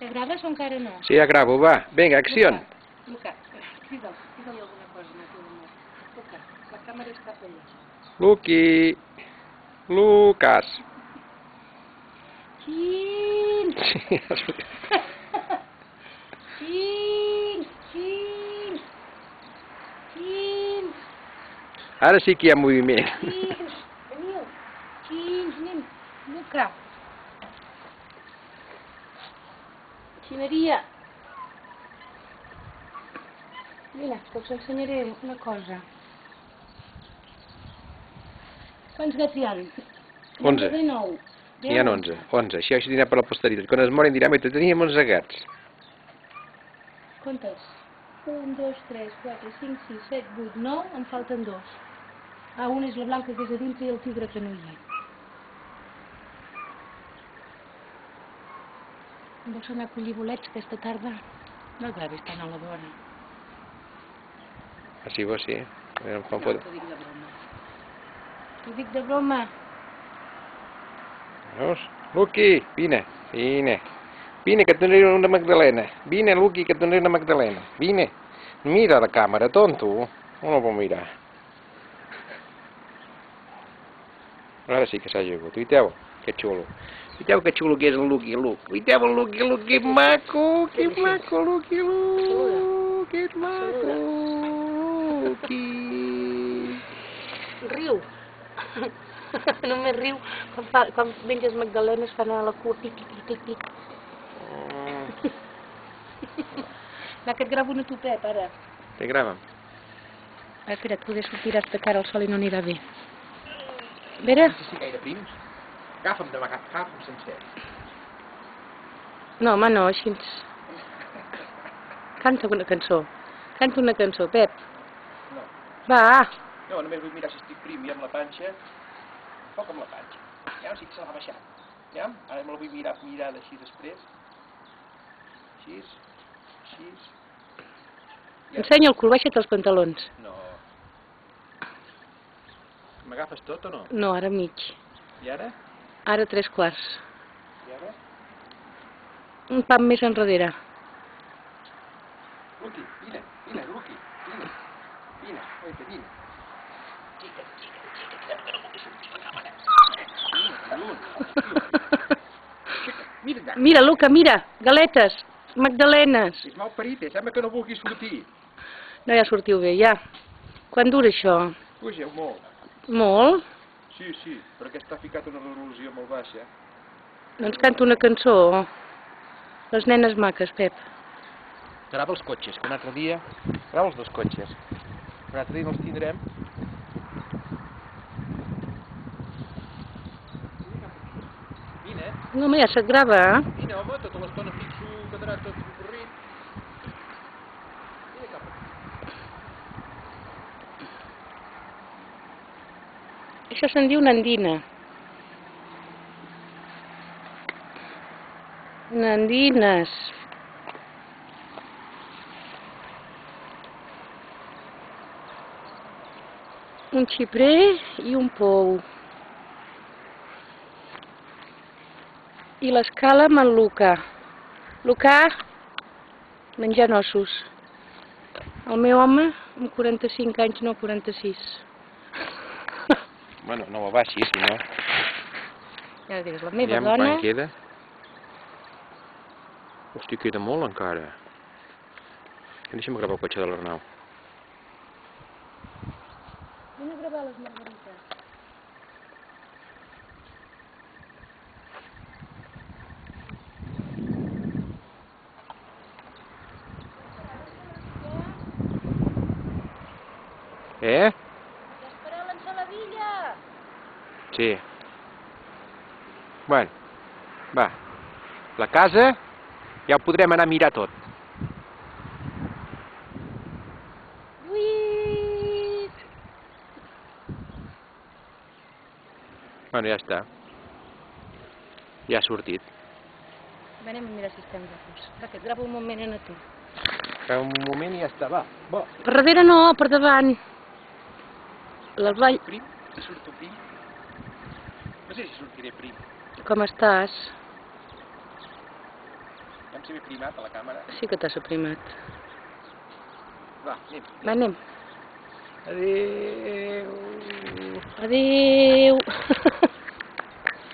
Ja graves o encara no? Sí, ja gravo, va. Vinga, acció. Luca, digue-li alguna cosa, Mateu amor. Luca, la càmera és cap allà. Luqui. Lucas. Xin! Sí, Xin! Xin! Xin! ara sí que hi ha moviment. Xin! Veniu! Xin, anem! Luca! Xineria! Mira, que us ensenyaré una cosa. Quants gats hi ha? 11. 9. N'hi ha 11. 11. Això dirà per la posteritat. Quan es morin dirà, que teníem 11 gats. Comptes. 1, 2, 3, 4, 5, 6, 7, 8, 9, em falten 2. Ah, un és la blanca que és a dintre i el tigre que no hi és. Em vols anar a collir bolets aquesta tarda? No gravis tant a la vora. Ah, sí, vos sí. No, t'ho dic de broma. T'ho dic de broma. Veus? Luqui, vine. Vine. Vine, que et donaré una magdalena. Vine, Luqui, que et donaré una magdalena. Vine. Mira la càmera, tonto. No la puc mirar. Ara sí que s'ha llegut. Uiteu, que xulo. Uiteu que xulo que és el Luqui, Uiteu el Luqui, que maco, que maco, Luqui, que maco, Luqui. Riu. Només riu quan menges magdalenes fan a la cua. Pic, pic, pic, pic. Va, que et gravo una tupet, ara. Te grava. Espera't, poder sortiràs de cara al sol i no anirà bé. A veure? No sé si gaire prims. Agafa'm de vegades, agafa'm sencer. No, home, no, així. Canta una cançó. Canta una cançó, Pep. No. Va. No, només vull mirar si estic prim i amb la panxa. Foc amb la panxa. Ja sí que se l'ha baixat. Ja? Ara me la vull mirar d'així després. Així. Així. Ja. Ensenya el cul, baixa't els pantalons. No. M'agafes tot o no? No, ara mig. I ara? Ara 3/4. I ara? Un pam més enrere. Luqui, vine, Luqui, vine. Vine, oita, vine. Mira, Luca, mira, galetes, magdalenes. És mal parit, sembla que no vulgui sortir. No, ja sortiu bé, ja. Quan dura això? Puja, molt. Molt? Sí, sí, perquè està ficat una resolució molt baixa. Doncs canta una cançó. Les nenes maques, Pep. Grava els cotxes, que un altre dia... Grava els dos cotxes. Un altre dia no els tindrem. Vine. No, home, ja se't grava, eh? Vine, home, tota l'estona fixo, quedarà tot corrit. Vine cap aquí. Això se'n diu nandina. Nandines. Un xiprer i un pou. I l'escala amb en Luca. Luca, menjant ossos. El meu home, amb 45 anys, no 46. Bueno, no ho baixi, si no... Ja digues, la meva Aviam dona... quan queda. Hosti, queda molt encara. Deixa'm gravar el cotxe de l'Arnau. Vine a gravar les margarites. Esperar l'ensaladilla! Sí. Bueno, va. La casa ja ho podrem anar a mirar tot. Lluís! Bueno, ja està. Ja ha sortit. Anem a mirar si estem guapos. Va, que et gravo un moment a tu. Un moment i ja està, va. Va. Per darrere no, per davant. La vall... Prim? Si surto prim? No sé si sortiré prim. Com estàs? Ja em s'ha primat a la càmera. Sí que t'has aprimat. Va, anem. Va, anem. Adéu. Adéu.